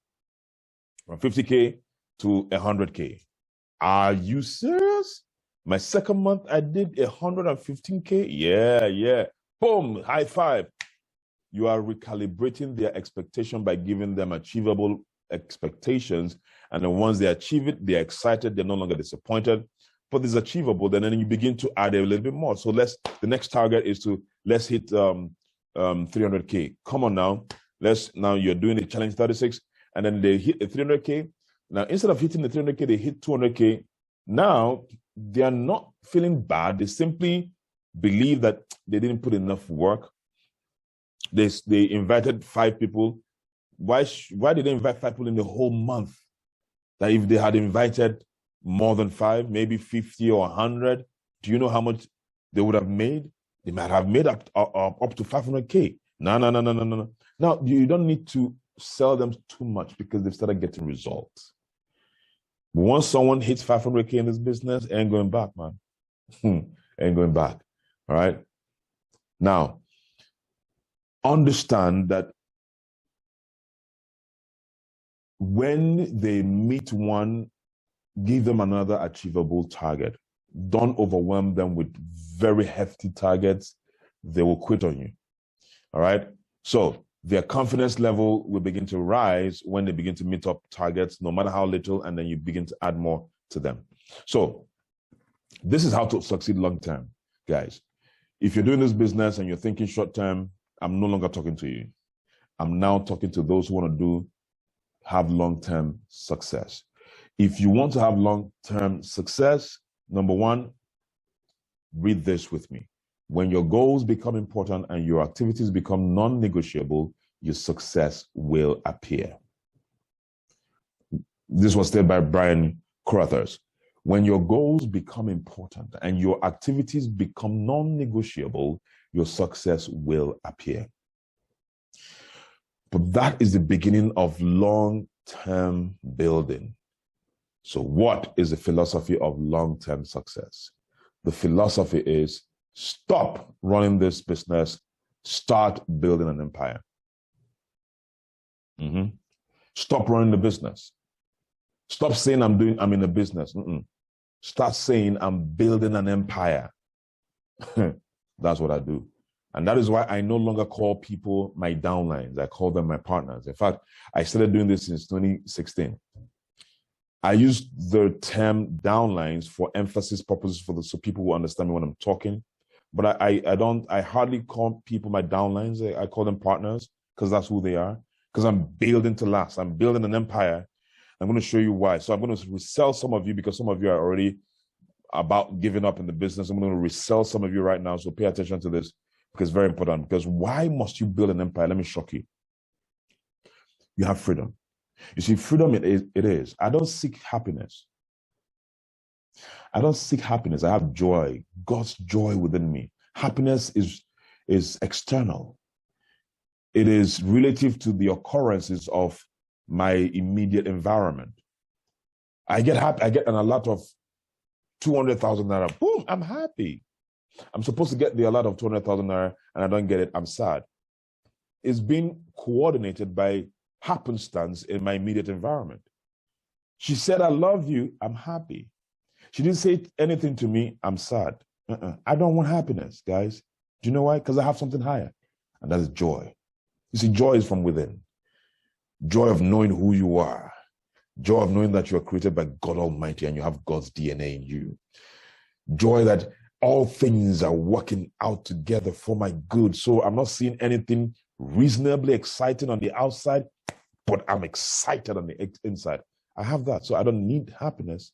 From 50K to 100K. Are you serious? My second month, I did 115K. Yeah. Boom, high five. You are recalibrating their expectation by giving them achievable expectations. And then once they achieve it, they're excited. They're no longer disappointed. But it's achievable. Then you begin to add a little bit more. So the next target is let's hit 300K. Come on now. Now you're doing the challenge 36, and then they hit the 300K. Now, instead of hitting the 300K, they hit 200K. Now, they are not feeling bad. They simply believe that they didn't put enough work. They invited 5 people. Why did they invite 5 people in the whole month? That if they had invited more than 5, maybe 50 or 100, do you know how much they would have made? They might have made up to 500K. No. Now, you don't need to sell them too much because they've started getting results. Once someone hits 500K in this business, ain't going back, man. Ain't going back. All right. Now, understand that when they meet one, give them another achievable target. Don't overwhelm them with very hefty targets. They will quit on you. All right. So their confidence level will begin to rise when they begin to meet up targets, no matter how little, and then you begin to add more to them. So this is how to succeed long term, guys. If you're doing this business and you're thinking short term, I'm no longer talking to you. I'm now talking to those who want to have long-term success. If you want to have long-term success, number 1, read this with me. When your goals become important and your activities become non-negotiable, your success will appear. This was said by Brian Crothers. When your goals become important and your activities become non-negotiable, your success will appear. But that is the beginning of long-term building. So what is the philosophy of long-term success? The philosophy is stop running this business, start building an empire. Stop running the business. Stop saying I'm in a business. Start saying I'm building an empire. That's what I do. And that is why I no longer call people my downlines. I call them my partners. In fact, I started doing this since 2016. I use the term downlines for emphasis purposes so people will understand me when I'm talking. But I hardly call people my downlines. I call them partners because that's who they are. Because I'm building to last. I'm building an empire. I'm going to show you why. So I'm going to resell some of you because some of you are already about giving up in the business. I'm going to resell some of you right now. So pay attention to this because it's very important. Because why must you build an empire? Let me shock you. You have freedom. You see, freedom it is. I don't seek happiness. I don't seek happiness. I have joy, God's joy within me. Happiness is external. It is relative to the occurrences of my immediate environment. I get happy. I get an alert of 200,000 naira. Boom, I'm happy. I'm supposed to get the alert of 200,000 naira and I don't get it. I'm sad. It's being coordinated by happenstance in my immediate environment. She said, I love you. I'm happy. She didn't say anything to me. I'm sad. I don't want happiness, guys. Do you know why? Because I have something higher, and that is joy. You see, joy is from within. Joy of knowing who you are. Joy of knowing that you are created by God Almighty and you have God's DNA in you. Joy that all things are working out together for my good. So I'm not seeing anything reasonably exciting on the outside, but I'm excited on the inside. I have that. So I don't need happiness.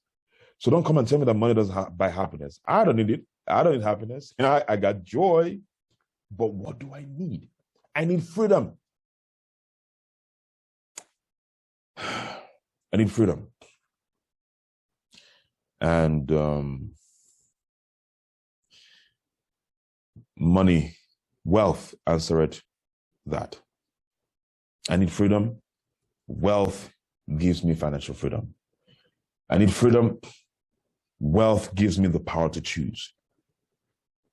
So don't come and tell me that money doesn't buy happiness. I don't need it. I don't need happiness. I got joy, but what do I need? I need freedom. I need freedom. And money, wealth, answer it that. I need freedom. Wealth gives me financial freedom. I need freedom. Wealth gives me the power to choose.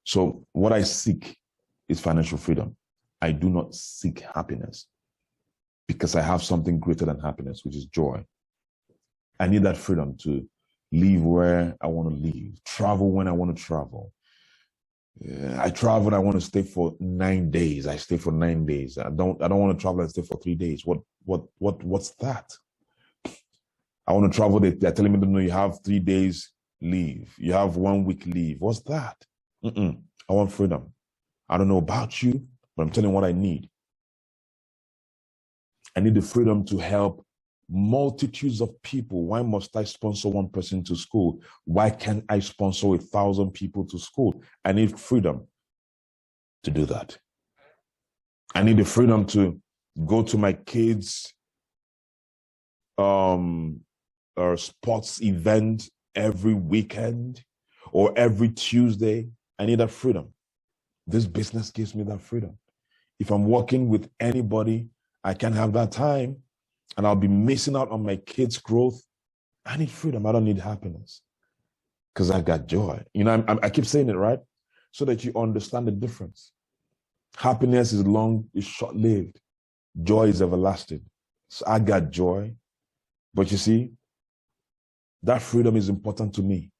So what I seek is financial freedom. I do not seek happiness because I have something greater than happiness, which is joy. I need that freedom to live where I want to live, travel when I want to travel. I travel and I want to stay for 9 days. I stay for 9 days. I don't want to travel and stay for 3 days. What's that? I want to travel. They're telling me, no, you have 3 days leave. You have 1 week leave. What's that? I want freedom. I don't know about you, but I'm telling you what I need. I need the freedom to help multitudes of people. Why must I sponsor one person to school? Why can't I sponsor 1,000 people to school? I need freedom to do that. I need the freedom to go to my kids' sports event every weekend or every Tuesday. I need that freedom. This business gives me that freedom. If I'm working with anybody, I can have that time and I'll be missing out on my kids' growth. I need freedom. I don't need happiness because I got joy. You know, I keep saying it, right? So that you understand the difference. Happiness is short-lived. Joy is everlasting. So I got joy. But you see, that freedom is important to me.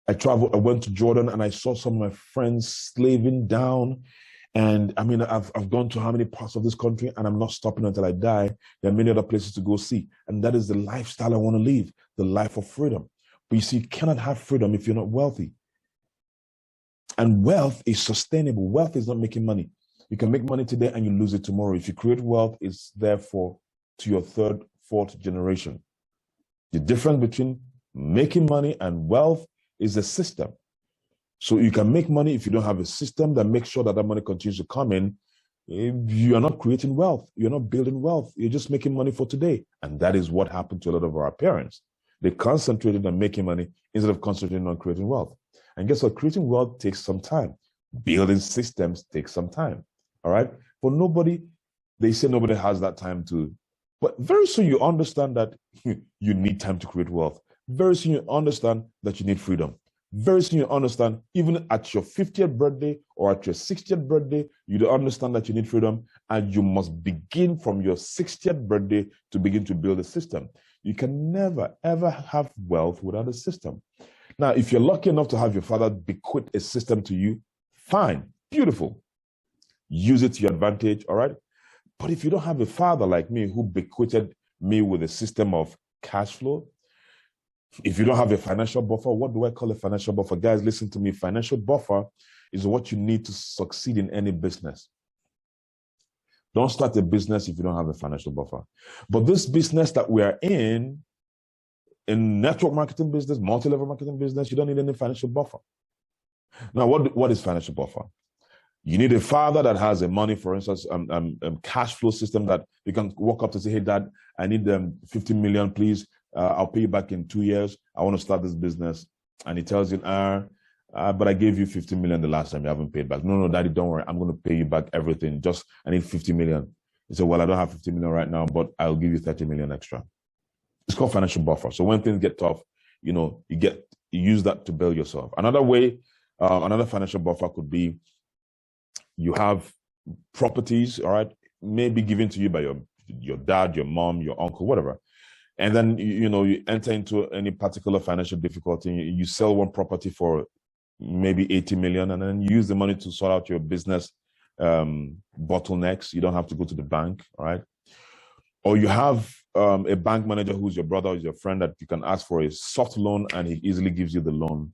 I went to Jordan and I saw some of my friends slaving down. And I mean, I've gone to how many parts of this country and I'm not stopping until I die. There are many other places to go see. And that is the lifestyle I want to live, the life of freedom. But you see, you cannot have freedom if you're not wealthy. And wealth is sustainable. Wealth is not making money. You can make money today and you lose it tomorrow. If you create wealth, it's therefore to your third, fourth generation. The difference between making money and wealth is a system. So you can make money if you don't have a system that makes sure that money continues to come in. You are not creating wealth. You're not building wealth. You're just making money for today. And that is what happened to a lot of our parents. They concentrated on making money instead of concentrating on creating wealth. And guess what? Creating wealth takes some time. Building systems takes some time. All right? But they say nobody has that time to. But very soon you understand that you need time to create wealth. Very soon you understand that you need freedom. Very soon you understand, even at your 50th birthday or at your 60th birthday, you understand that you need freedom, and you must begin from your 60th birthday to begin to build a system. You can never, ever have wealth without a system. Now, if you're lucky enough to have your father bequeath a system to you, fine, beautiful. Use it to your advantage, all right? But if you don't have a father like me who bequeathed me with a system of cash flow, if you don't have a financial buffer, what do I call a financial buffer? Guys, listen to me. Financial buffer is what you need to succeed in any business. Don't start a business if you don't have a financial buffer. But this business that we are in network marketing business, multi-level marketing business, you don't need any financial buffer. Now, what is financial buffer? You need a father that has a money, for instance, cash flow system that you can walk up to say, hey, Dad, I need 50 million, please. I'll pay you back in 2 years. I want to start this business. And he tells you, but I gave you 50 million the last time, you haven't paid back. No, Daddy, don't worry. I'm going to pay you back everything. I need 50 million. He said, well, I don't have 50 million right now, but I'll give you 30 million extra. It's called financial buffer. So when things get tough, you use that to build yourself. Another way, another financial buffer could be you have properties, all right, maybe given to you by your dad, your mom, your uncle, whatever. And then, you enter into any particular financial difficulty, you sell one property for maybe 80 million, and then you use the money to sort out your business bottlenecks. You don't have to go to the bank, all right? Or you have a bank manager who's your brother or your friend that you can ask for a soft loan and he easily gives you the loan.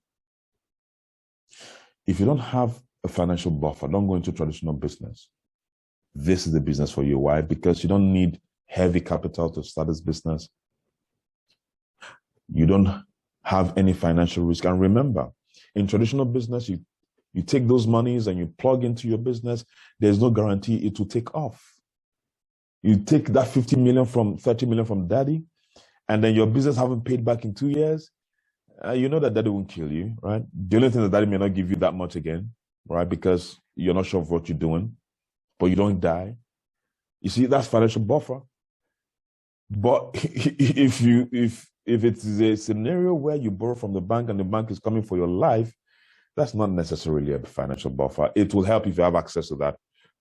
If you don't have a financial buffer, don't go into traditional business. This is the business for you. Why? Because you don't need heavy capital to start this business. You don't have any financial risk. And remember, in traditional business, you take those monies and you plug into your business. There's no guarantee it will take off. You take that 50 million from 30 million from daddy, and then your business haven't paid back in 2 years. You know that daddy won't kill you, right? The only thing that daddy may not give you that much again, right? Because you're not sure of what you're doing, but you don't die. You see, that's financial buffer. But if it is a scenario where you borrow from the bank and the bank is coming for your life, that's not necessarily a financial buffer. It will help if you have access to that,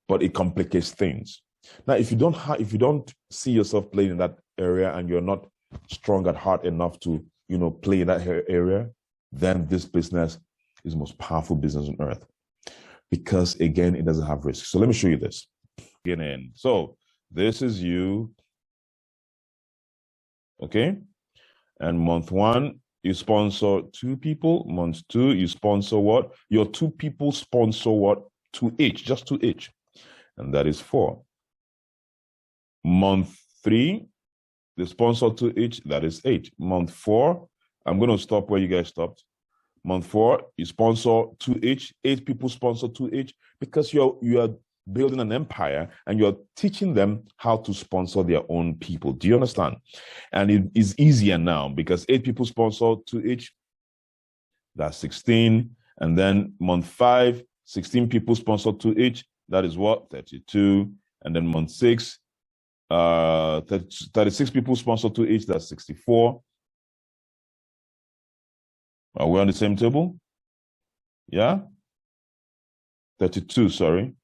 but it complicates things. Now, if you don't see yourself playing in that area and you're not strong at heart enough to, play in that area, then this business is the most powerful business on earth because, again, it doesn't have risk. So let me show you this. Beginning. So this is you, okay? And month 1, you sponsor 2 people. Month 2, you sponsor what? Your 2 people sponsor what? 2 each, just 2 each. And that is 4. Month 3, they sponsor 2 each, that is 8. Month 4, I'm going to stop where you guys stopped. Month 4, you sponsor 2 each, 8 people sponsor 2 each, because you are building an empire and you're teaching them how to sponsor their own people. Do you understand? And it is easier now because 8 people sponsor 2 each, that's 16. And then month 5, 16 people sponsor 2 each, that is what? 32. And then month 6, 36 people sponsor 2 each, that's 64. Are we on the same table? Yeah? 32, sorry.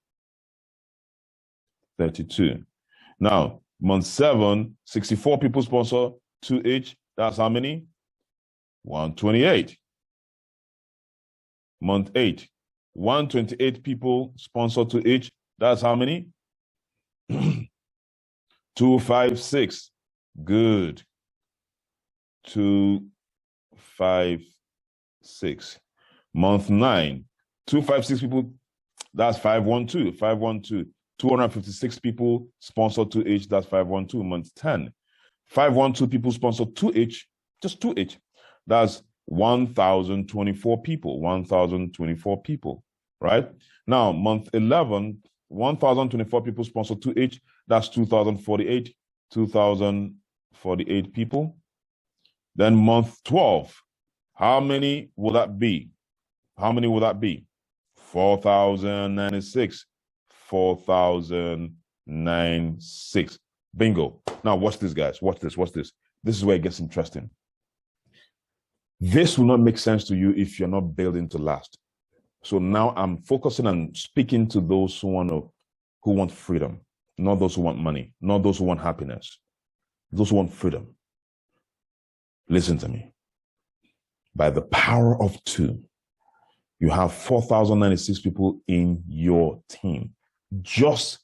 32. Now, month 7, 64 people sponsor 2 each, that's how many? 128. Month 8, 128 people sponsor 2 each, that's how many? 256. Good. 256. Month 9, 256 people, that's 512. 512. 256 people sponsor 2 each, that's 512. Month 10, 512 people sponsor 2 each, just 2 each. That's 1,024 people. 1,024 people, right? Now, month 11, 1,024 people sponsor 2 each, that's 2,048. 2,048 people. Then month 12, how many will that be? How many will that be? 4,096. 4,096. Bingo. Now watch this, guys. Watch this. Watch this. This is where it gets interesting. This will not make sense to you if you're not building to last. So now I'm focusing on speaking to those who want freedom, not those who want money, not those who want happiness, those who want freedom. Listen to me. By the power of 2, you have 4,096 people in your team, just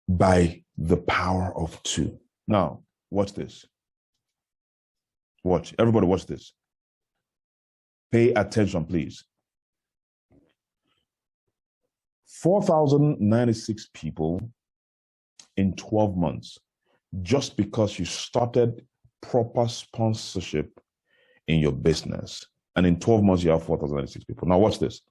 by the power of 2. Now, watch this. Watch. Everybody watch this. Pay attention, please. 4,096 people in 12 months, just because you started proper sponsorship in your business. And in 12 months, you have 4,096 people. Now watch this.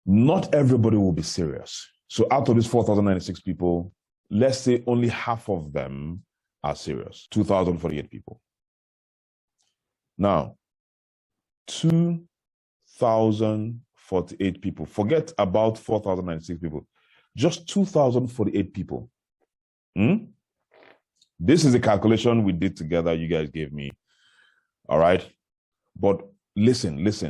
Not everybody will be serious. So out of these 4,096 people, let's say only half of them are serious, 2,048 people. Now, 2,048 people, forget about 4,096 people, just 2,048 people. This is a calculation we did together, you guys gave me, all right? But listen, this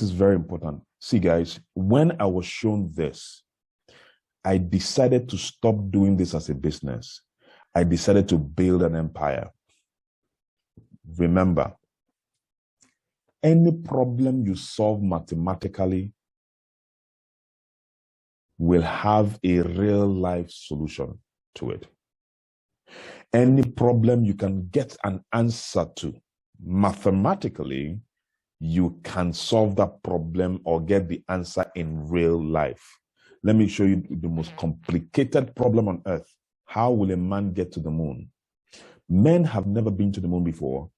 is very important. See, guys, when I was shown this, I decided to stop doing this as a business. I decided to build an empire. Remember, any problem you solve mathematically will have a real life solution to it. Any problem you can get an answer to mathematically, you can solve that problem or get the answer in real life. Let me show you the most complicated problem on earth. How will a man get to the moon? Men have never been to the moon before,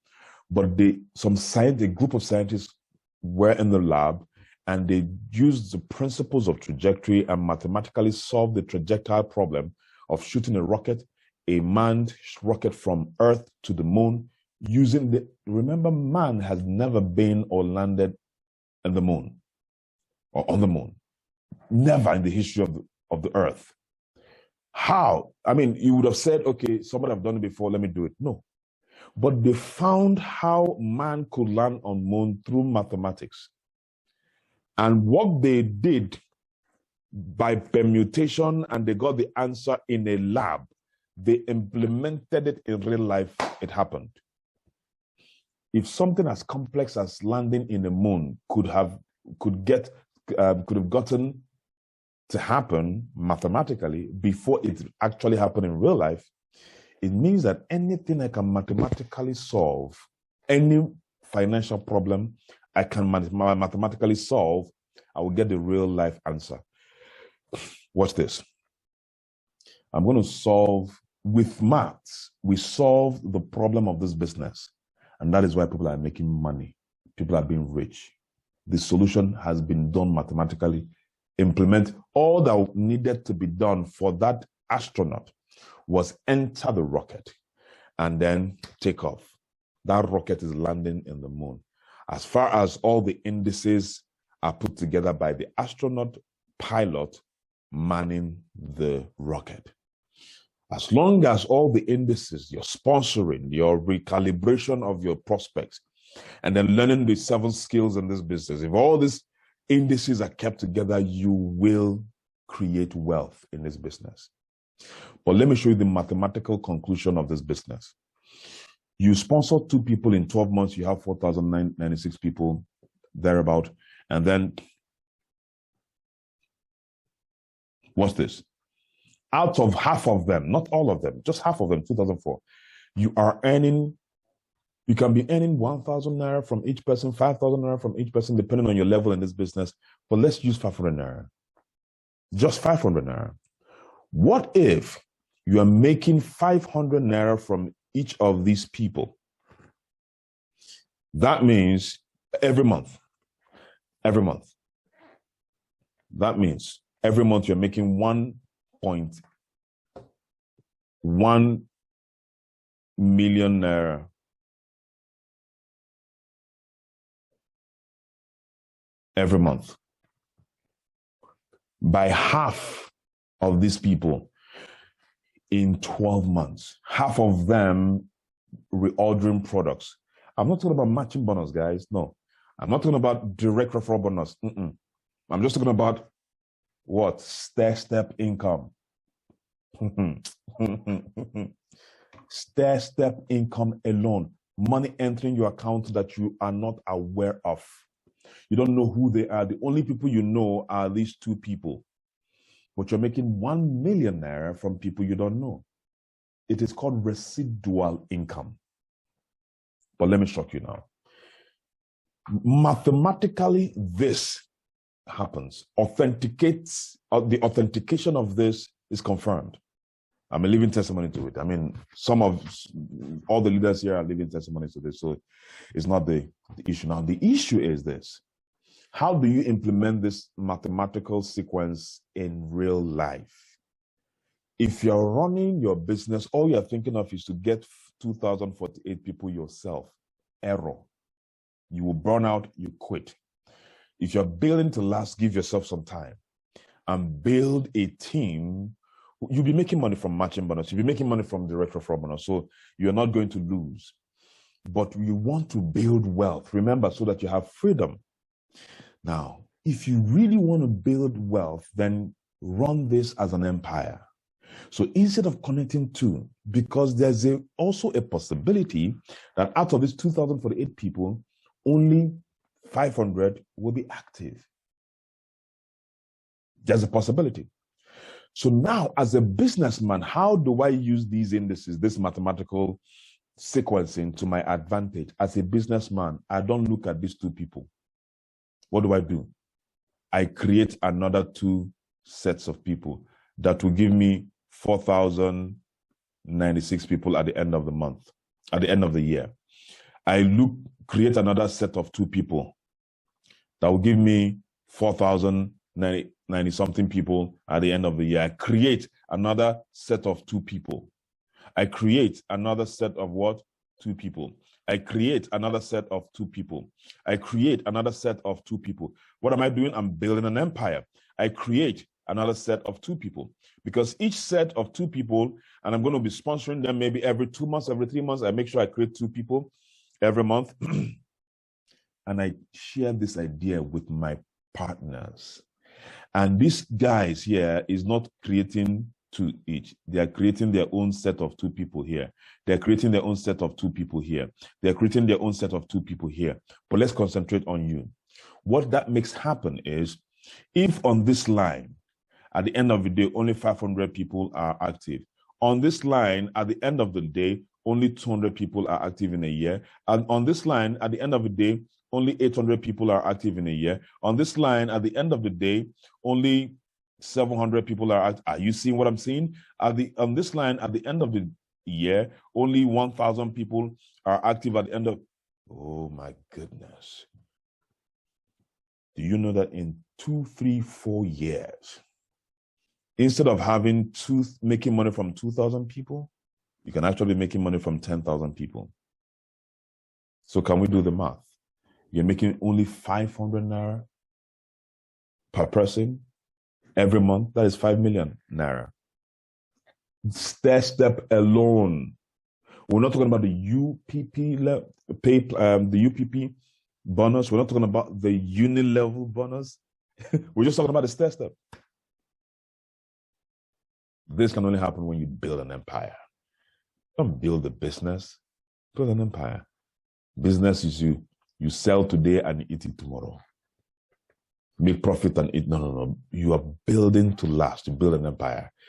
But a group of scientists were in the lab, and they used the principles of trajectory and mathematically solved the trajectory problem of shooting a rocket, a manned rocket from Earth to the moon, remember, man has never been or landed in the moon or on the moon. Never in the history of the Earth. How? I mean, you would have said, okay, somebody have done it before, let me do it. No. But they found how man could land on moon through mathematics. And what they did by permutation, and they got the answer in a lab, they implemented it in real life, it happened. If something as complex as landing in the moon could have gotten to happen mathematically before it actually happened in real life, it means that anything I can mathematically solve, any financial problem I can mathematically solve, I will get the real life answer. Watch this. I'm going to solve with maths. We solve the problem of this business. And that is why people are making money. People are being rich. The solution has been done mathematically. Implement all that needed to be done for that astronaut was enter the rocket and then take off. That rocket is landing in the moon. As far as all the indices are put together by the astronaut pilot manning the rocket. As long as all the indices, your sponsoring, your recalibration of your prospects, and then learning the 7 skills in this business, if all these indices are kept together, you will create wealth in this business. But let me show you the mathematical conclusion of this business. You sponsor 2 people in 12 months, you have 4,096 people thereabout, and then what's this? Out of half of them, not all of them, just half of them, 2004, you can be earning 1,000 naira from each person, 5,000 naira from each person, depending on your level in this business. But let's use 500 naira. Just 500 naira. What if you are making 500 naira from each of these people? That means every month. That means every month you're making 1.1 million naira. Every month. By half of these people in 12 months, half of them reordering products. I'm not talking about matching bonus, guys. No, I'm not talking about direct referral bonus. I'm just talking about what? Stair-step income. Stair-step income alone. Money entering your account that you are not aware of. You don't know who they are. The only people you know are these 2 people. But you're making 1 million naira from people you don't know. It is called residual income. But let me shock you now. Mathematically, this happens. The authentication of this is confirmed. I'm a living testimony to it. I mean, all the leaders here are living testimonies to this, so it's not the issue. Now, the issue is this. How do you implement this mathematical sequence in real life? If you're running your business, all you're thinking of is to get 2,048 people yourself. Error. You will burn out, you quit. If you're building to last, give yourself some time and build a team. You'll be making money from matching bonus. You'll be making money from direct referral bonus. So you're not going to lose. But you want to build wealth. Remember, so that you have freedom. Now, if you really want to build wealth, then run this as an empire. So instead of connecting 2, because there's also a possibility that out of these 2,048 people, only 500 will be active. There's a possibility. So now, as a businessman, how do I use these indices, this mathematical sequencing to my advantage? As a businessman, I don't look at these 2 people. What do? I create another 2 sets of people that will give me 4,096 people at the end of the month, at the end of the year. create another set of 2 people that will give me 4,090 something people at the end of the year. I create another set of 2 people. I create another set of what? 2 people. I create another set of 2 people. I create another set of 2 people. What am I doing? I'm building an empire. I create another set of 2 people, because each set of 2 people, and I'm going to be sponsoring them maybe every 2 months, every 3 months. I make sure I create 2 people every month. And I share this idea with my partners. And these guys here is not creating 2 each. They are creating their own set of 2 people here. They're creating their own set of 2 people here. They're creating their own set of 2 people here. But let's concentrate on you. What that makes happen is, if on this line, at the end of the day, only 500 people are active. On this line, at the end of the day, only 200 people are active in a year. And on this line, at the end of the day, only 800 people are active in a year. On this line, at the end of the day, only 700 people are active. Are you seeing what I'm seeing? On this line, at the end of the year, only 1,000 people are active at the end of... Oh my goodness. Do you know that in 2, 3, 4 years, instead of making money from 2,000 people, you can actually be making money from 10,000 people? So can we do the math? You're making only 500 naira per person every month. That is 5 million naira. Step alone. We're not talking about the UPP the UPP bonus. We're not talking about the uni-level bonus. We're just talking about the step. This can only happen when you build an empire. Don't build a business, build an empire. Business is you sell today and eat it tomorrow. Make profit and eat. No. You are building to last. You build an empire.